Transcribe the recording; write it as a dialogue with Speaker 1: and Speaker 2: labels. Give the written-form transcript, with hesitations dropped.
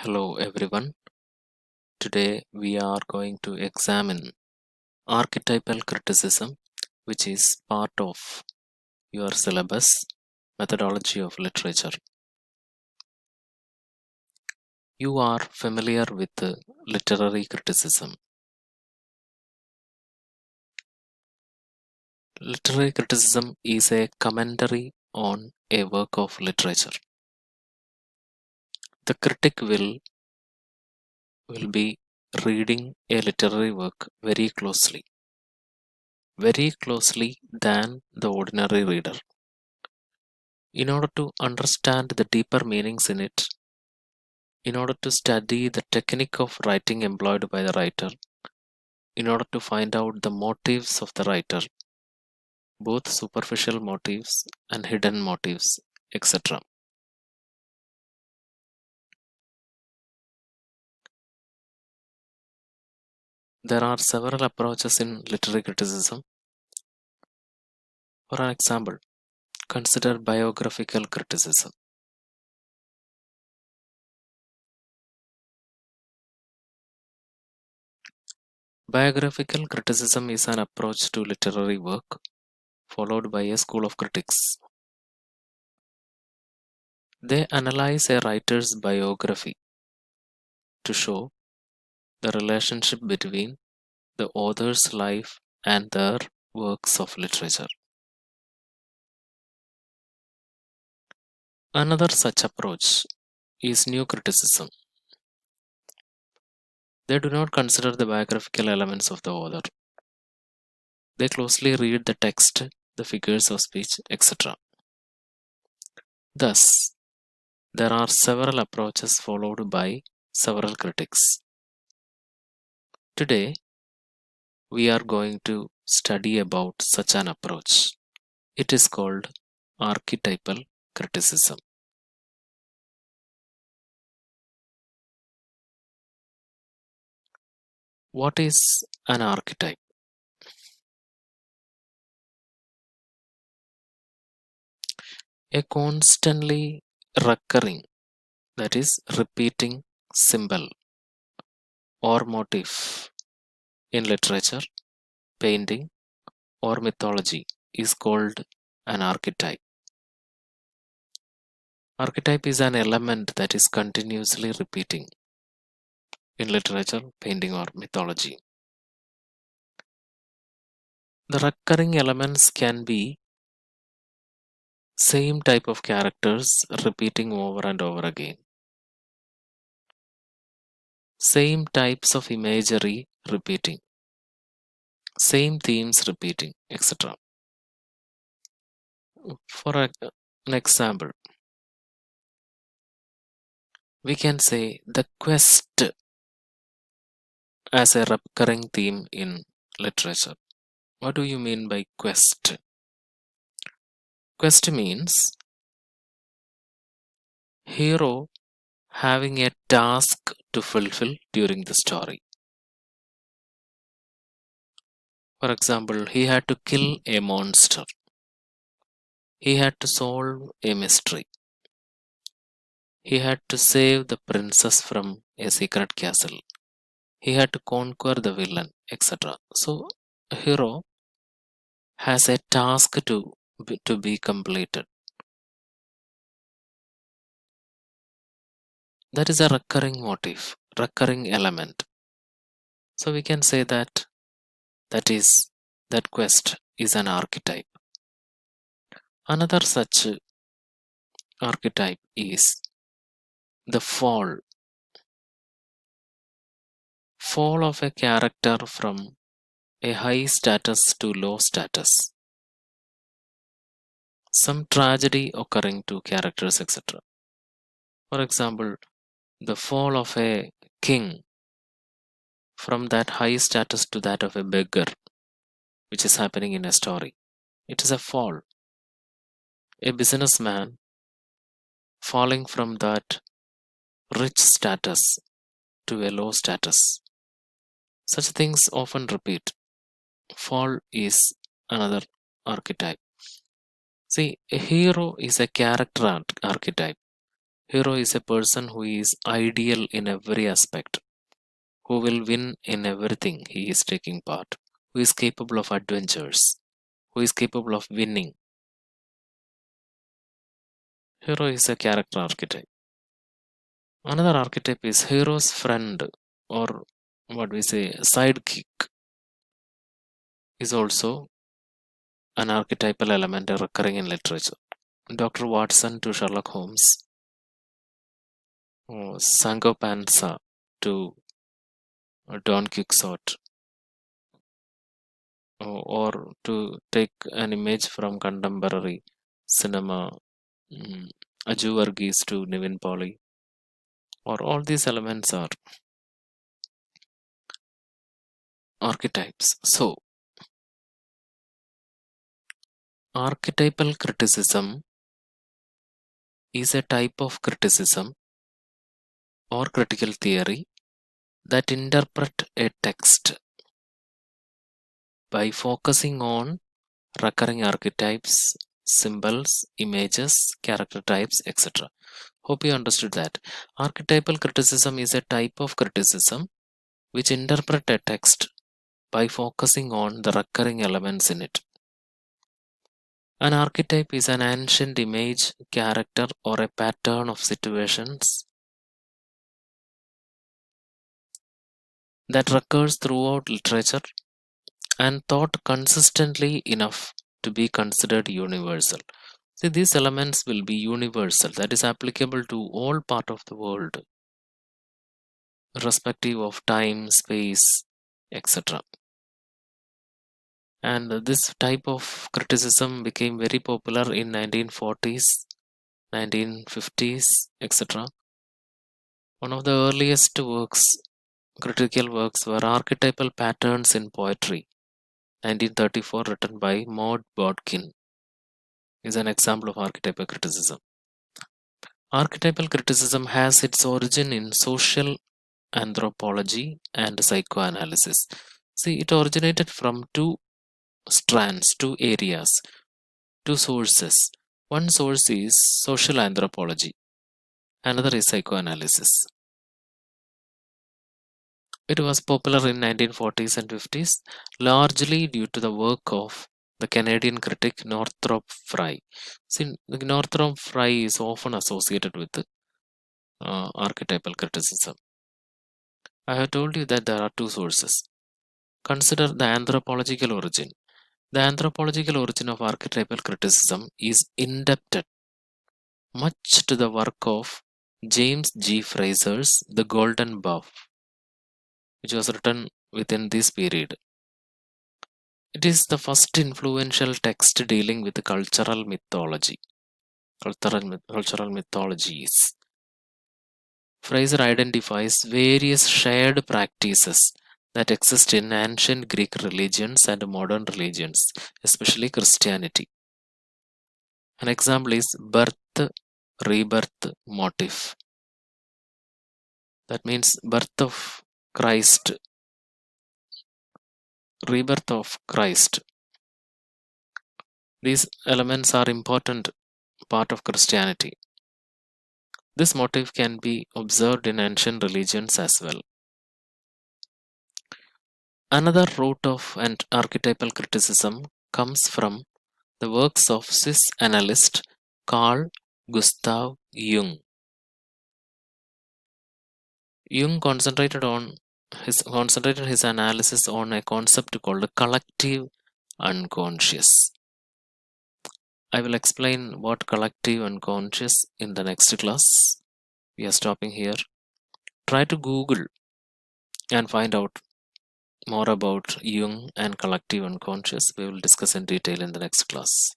Speaker 1: Hello everyone. Today we are going to examine archetypal criticism, which is part of your syllabus methodology of literature. You are familiar with literary criticism. Literary criticism is a commentary on a work of literature. The critic will be reading a literary work very closely than the ordinary reader. In order to understand the deeper meanings in it, in order to study the technique of writing employed by the writer, in order to find out the motives of the writer, both superficial motives and hidden motives, etc. There are several approaches in literary criticism. For an example, consider biographical criticism. Biographical criticism is an approach to literary work followed by a school of critics. They analyze a writer's biography to show the relationship between the author's life and their works of literature. Another such approach is new criticism. They do not consider the biographical elements of the author. They closely read the text, the figures of speech, etc. Thus, there are several approaches followed by several critics. Today, we are going to study about such an approach. It is called archetypal criticism. What is an archetype? A constantly recurring, that is, repeating symbol or motif in literature, painting, or mythology is called an archetype. Archetype is an element that is continuously repeating in literature, painting, or mythology. The recurring elements can be same type of characters repeating over and over again, same types of imagery repeating, same themes repeating, etc. For an example, we can say the quest as a recurring theme in literature. What do you mean by quest? Quest means hero having a task to fulfill during the story. For example, he had to kill a monster. He had to solve a mystery. He had to save the princess from a secret castle. He had to conquer the villain, etc. So, a hero has a task to be completed. That is a recurring motif, recurring element. So we can say that that quest is an archetype. Another such archetype is the fall of a character from a high status to low status, some tragedy occurring to characters, etc. For example, the fall of a king from that high status to that of a beggar, which is happening in a story. It is a fall. A businessman falling from that rich status to a low status. Such things often repeat. Fall is another archetype. See, a hero is a character archetype. Hero is a person who is ideal in every aspect, who will win in everything he is taking part, who is capable of adventures, who is capable of winning. Hero is a character archetype. Another archetype is hero's friend, or what we say, sidekick, is also an archetypal element recurring in literature. Dr. Watson to Sherlock Holmes, or Sancho Panza to Don Quixote, or to take an image from contemporary cinema, mm, Aju Varghese to Nivin Pauly, or all these elements are archetypes. So, archetypal criticism is a type of criticism or critical theory that interpret a text by focusing on recurring archetypes, symbols, images, character types, etc. Hope you understood that. Archetypal criticism is a type of criticism which interpret a text by focusing on the recurring elements in it. An archetype is an ancient image, character, or a pattern of situations that recurs throughout literature and thought consistently enough to be considered universal. See, these elements will be universal, that is applicable to all part of the world, irrespective of time, space, etc. And this type of criticism became very popular in 1940s, 1950s, etc. One of the earliest works, critical works, were Archetypal Patterns in Poetry, 1934, written by Maud Bodkin, is an example of archetypal criticism. Archetypal criticism has its origin in social anthropology and psychoanalysis. See, it originated from two strands, two areas, two sources. One source is social anthropology, another is psychoanalysis. It was popular in 1940s and 50s, largely due to the work of the Canadian critic Northrop Frye. See, Northrop Frye is often associated with archetypal criticism. I have told you that there are two sources. Consider the anthropological origin. The anthropological origin of archetypal criticism is indebted much to the work of James G. Fraser's The Golden Buff, which was written within this period. It is the first influential text dealing with cultural mythology, cultural mythologies. Fraser identifies various shared practices that exist in ancient Greek religions and modern religions, especially Christianity. An example is birth rebirth motif. That means birth of Christ, rebirth of Christ. These elements are important part of Christianity. This motif can be observed in ancient religions as well. Another root of an archetypal criticism comes from the works of Swiss analyst Carl Gustav Jung. Jung concentrated his analysis on a concept called collective unconscious. I will explain what collective unconscious in the next class. We are stopping here. Try to Google and find out more about Jung and collective unconscious. We will discuss in detail in the next class.